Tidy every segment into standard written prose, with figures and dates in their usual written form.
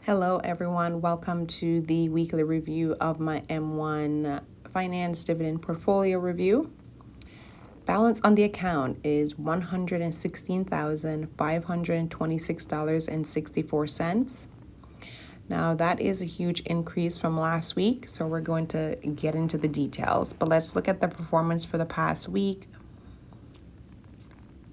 Hello, everyone. Welcome to the weekly review of my M1 Finance Dividend Portfolio Review. Balance on the account is $116,526.64. Now, that is a huge increase from last week, so we're going to get into the details. But let's look at the performance for the past week.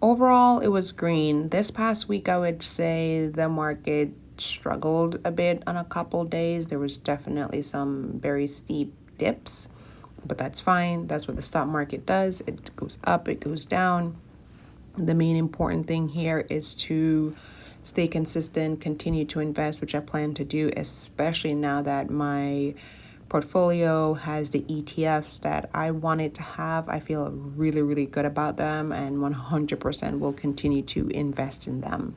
Overall, it was green. This past week, I would say the market struggled a bit on a couple days. There was definitely some very steep dips, but that's fine. That's what the stock market does. It goes up, it goes down. The main important thing here is to stay consistent, continue to invest, which I plan to do, especially now that my portfolio has the ETFs that I wanted to have. I feel really, really good about them and 100% will continue to invest in them.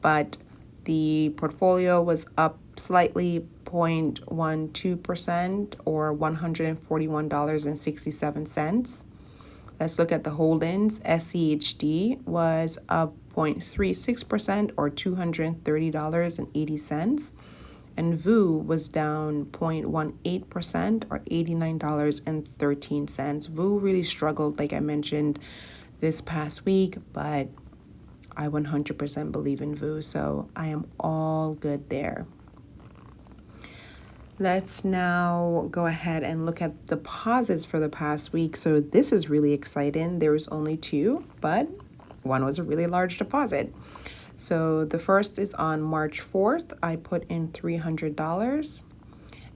But the portfolio was up slightly 0.12% or $141.67. Let's look at the holdings. SCHD was up 0.36% or $230.80. And VOO was down 0.18% or $89.13. VOO really struggled, like I mentioned, this past week, but I 100% believe in VOO, so I am all good there. Let's now go ahead and look at deposits for the past week. So this is really exciting. There was only two, but one was a really large deposit. So the first is on March 4th. I put in $300.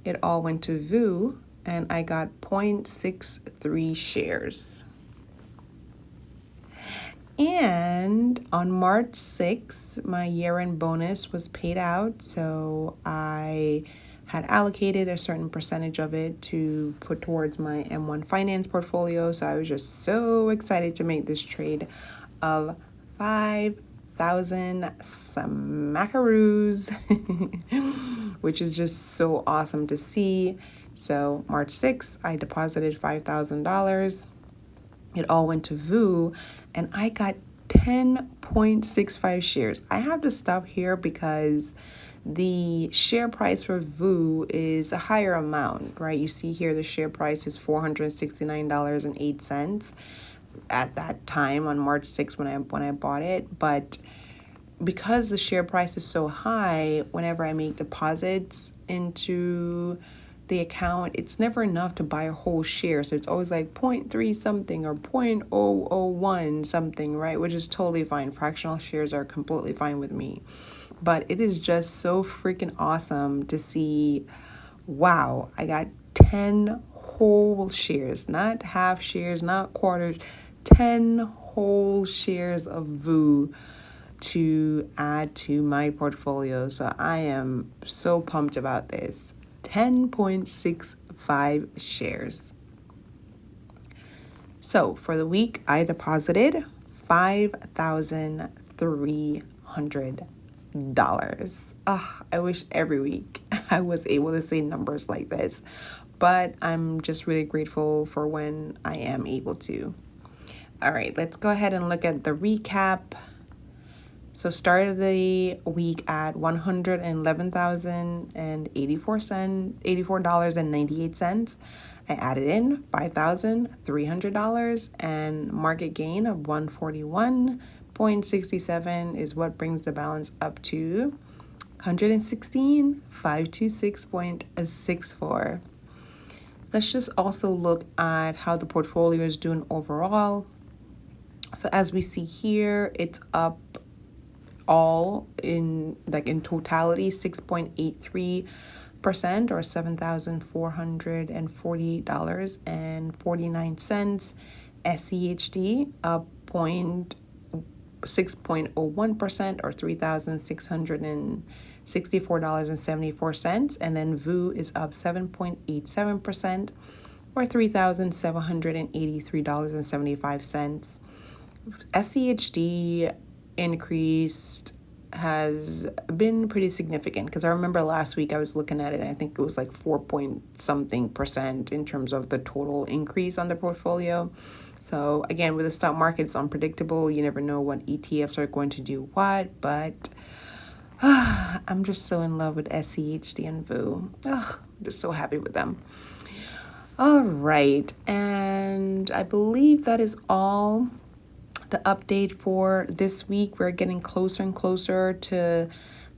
It all went to VOO, and I got 0.63 shares. And on March 6th, my year-end bonus was paid out, so I had allocated a certain percentage of it to put towards my M1 Finance portfolio. So I was just so excited to make this trade of 5,000 smackaroos, which is just so awesome to see. So March 6th, I deposited $5,000. It all went to VOO, and I got 10.65 shares. I have to stop here because the share price for VOO is a higher amount, right? You see here the share price is $469.08 at that time on March 6th when I bought it. But because the share price is so high, whenever I make deposits into the account, it's never enough to buy a whole share. So it's always like 0.3 something or 0.001 something, right? Which is totally fine. Fractional shares are completely fine with me. But it is just so freaking awesome to see, wow, I got 10 whole shares, not half shares, not quarters, 10 whole shares of VOO to add to my portfolio. So I am so pumped about this. 10.65 shares. So for the week, I deposited $5,300. I wish every week I was able to say numbers like this, but I'm just really grateful for when I am able to. All right, let's go ahead and look at the recap. So started the week at $111,084.98. I added in $5,300 and market gain of 141.67 is what brings the balance up to 116,526.64. Let's just also look at how the portfolio is doing overall. So as we see here, it's up all in totality 6.83% or $7,448.49. SCHD up 6.01% or $3,664.74. And then VOO is up 7.87% or $3,783.75. SCHD increased has been pretty significant because I remember last week I was looking at it and I think it was like 4 point something percent in terms of the total increase on the portfolio. So again, with the stock market, it's unpredictable. You never know what ETFs are going to do what, but I'm just so in love with SCHD and VOO. Ugh, I'm just so happy with them. All right, and I believe that is all the update for this week. We're getting closer and closer to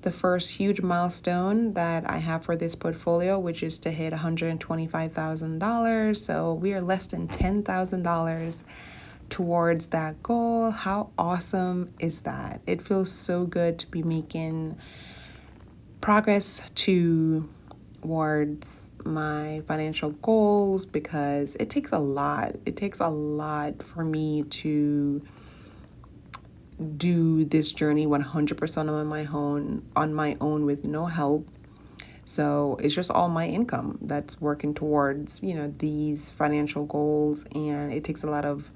the first huge milestone that I have for this portfolio, which is to hit $125,000. So we are less than $10,000 towards that goal. How awesome is that? It feels so good to be making progress towards my financial goals, because it takes a lot. It takes a lot for me to do this journey 100% on my own with no help. So it's just all my income that's working towards, these financial goals, and it takes a lot of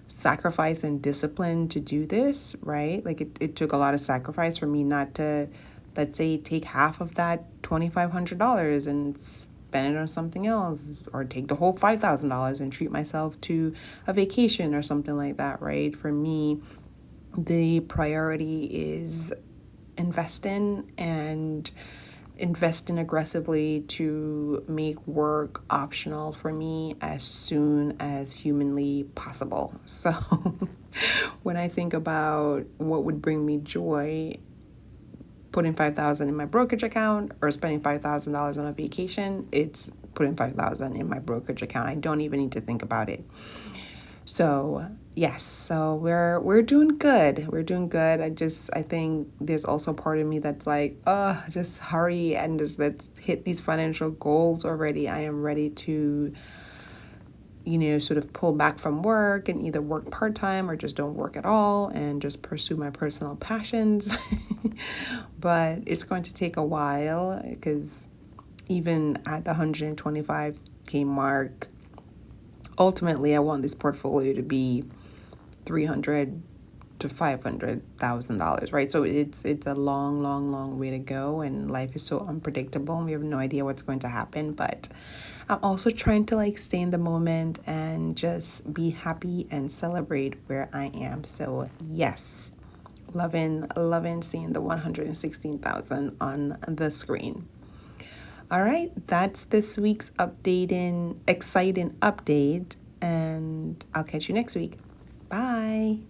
sacrifice and discipline to do this, right? Like it took a lot of sacrifice for me not to, let's say, take half of that $2,500 and spend it on something else, or take the whole $5,000 and treat myself to a vacation or something like that, right? For me, the priority is investing aggressively to make work optional for me as soon as humanly possible. So when I think about what would bring me joy, putting $5,000 in my brokerage account or spending $5,000 on a vacation, it's putting $5,000 in my brokerage account. I don't even need to think about it. So yes, so we're doing good. We're doing good. I think there's also part of me that's like, just hurry and just let's hit these financial goals already. I am ready to, sort of pull back from work and either work part-time or just don't work at all and just pursue my personal passions. But it's going to take a while, because even at the 125K mark, ultimately, I want this portfolio to be $300,000 to $500,000, right? So it's a long, long, long way to go, and life is so unpredictable, and we have no idea what's going to happen. But I'm also trying to stay in the moment and just be happy and celebrate where I am. So yes, loving seeing the 116,000 on the screen. All right, that's this week's exciting update, and I'll catch you next week. Bye.